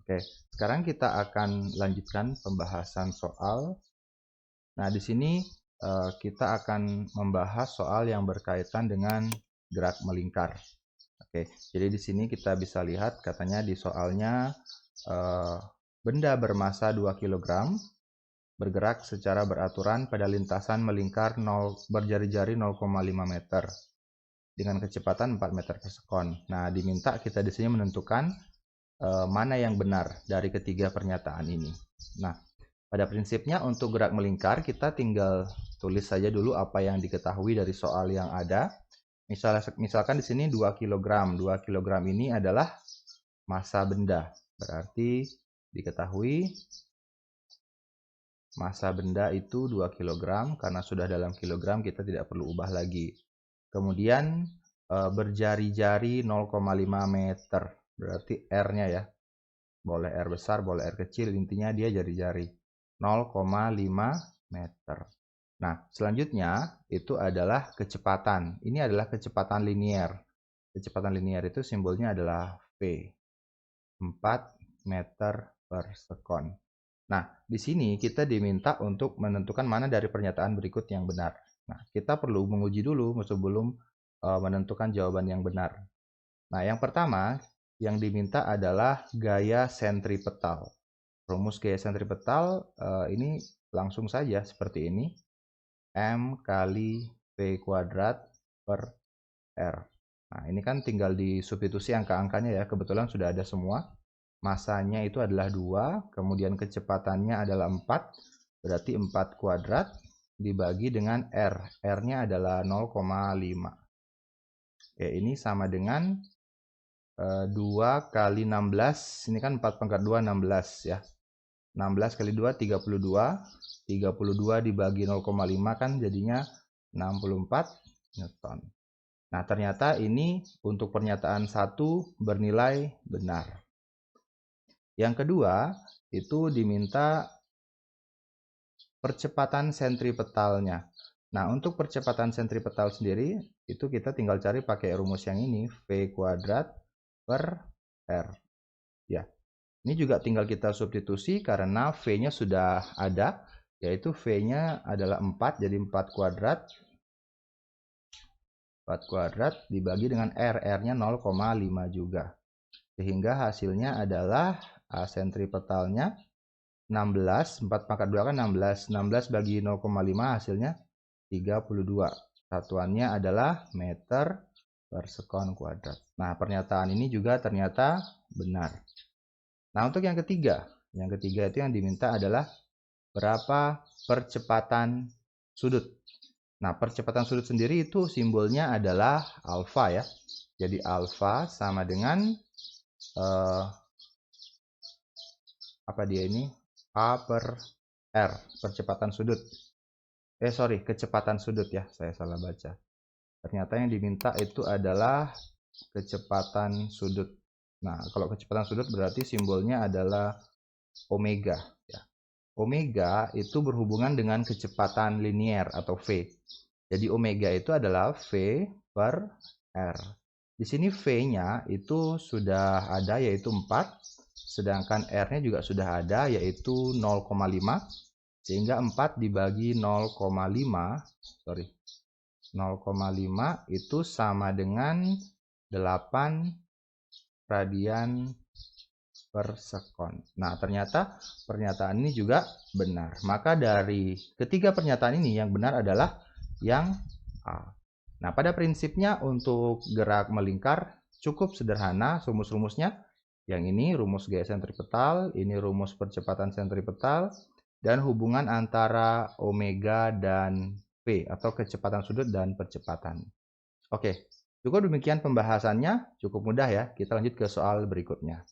Oke, sekarang kita akan lanjutkan pembahasan soal. Nah, di sini kita akan membahas soal yang berkaitan dengan gerak melingkar. Oke, jadi di sini kita bisa lihat katanya di soalnya benda bermasa 2 kg bergerak secara beraturan pada lintasan melingkar berjari-jari 0,5 meter dengan kecepatan 4 meter per sekon. Nah, diminta kita di sini menentukan mana yang benar dari ketiga pernyataan ini. Nah, pada prinsipnya untuk gerak melingkar kita tinggal tulis saja dulu apa yang diketahui dari soal yang ada. Misalkan di sini 2 kg. 2 kg ini adalah massa benda. Berarti diketahui massa benda itu 2 kg, karena sudah dalam kilogram kita tidak perlu ubah lagi. Kemudian berjari-jari 0,5 meter. Berarti R-nya ya. Boleh R besar, boleh R kecil, intinya dia jari-jari. 0,5 meter. Nah, selanjutnya itu adalah kecepatan. Ini adalah kecepatan linier. Kecepatan linier itu simbolnya adalah V. 4 meter per sekon. Nah, di sini kita diminta untuk menentukan mana dari pernyataan berikut yang benar. Nah, kita perlu menguji dulu sebelum menentukan jawaban yang benar. Nah, yang pertama yang diminta adalah gaya sentripetal. Rumus gaya sentripetal ini langsung saja seperti ini. M kali V kuadrat per R. Nah, ini kan tinggal disubstitusi angka-angkanya ya. Kebetulan sudah ada semua. Masanya itu adalah 2, kemudian kecepatannya adalah 4. Berarti 4 kuadrat dibagi dengan R. R-nya adalah 0,5. Oke, ini sama dengan 2 kali 16. Ini kan 4 pangkat 2, 16 ya. 16 kali 2, 32. 32 dibagi 0,5 kan jadinya 64 Newton. Nah, ternyata ini untuk pernyataan 1 bernilai benar. Yang kedua, itu diminta percepatan sentripetalnya. Nah, untuk percepatan sentripetal sendiri, itu kita tinggal cari pakai rumus yang ini, V kuadrat per R. Ya, ini juga tinggal kita substitusi karena V-nya sudah ada, yaitu V-nya adalah 4, jadi 4 kuadrat. 4 kuadrat dibagi dengan R, R-nya 0,5 juga. Sehingga hasilnya adalah sentripetalnya 16, 4 pangkat 2 kan 16. 16 bagi 0,5 hasilnya 32. Satuannya adalah meter per sekon kuadrat. Nah, pernyataan ini juga ternyata benar. Nah, untuk yang ketiga itu yang diminta adalah berapa percepatan sudut. Nah, percepatan sudut sendiri itu simbolnya adalah alfa ya. Jadi alfa sama dengan apa dia ini? A per R, percepatan sudut. Kecepatan sudut ya, saya salah baca. Ternyata yang diminta itu adalah kecepatan sudut. Nah, kalau kecepatan sudut berarti simbolnya adalah omega ya. Omega itu berhubungan dengan kecepatan linier atau V. Jadi omega itu adalah V per R. Di sini V-nya itu sudah ada yaitu 4, sedangkan R-nya juga sudah ada yaitu 0,5, sehingga 4 dibagi 0,5 itu sama dengan 8 radian per sekon. Nah, ternyata pernyataan ini juga benar. Maka dari ketiga pernyataan ini yang benar adalah yang A. Nah, pada prinsipnya untuk gerak melingkar cukup sederhana rumus-rumusnya. Yang ini rumus gaya sentripetal, ini rumus percepatan sentripetal, dan hubungan antara omega dan V atau kecepatan sudut dan percepatan. Oke, cukup demikian pembahasannya, cukup mudah ya. Kita lanjut ke soal berikutnya.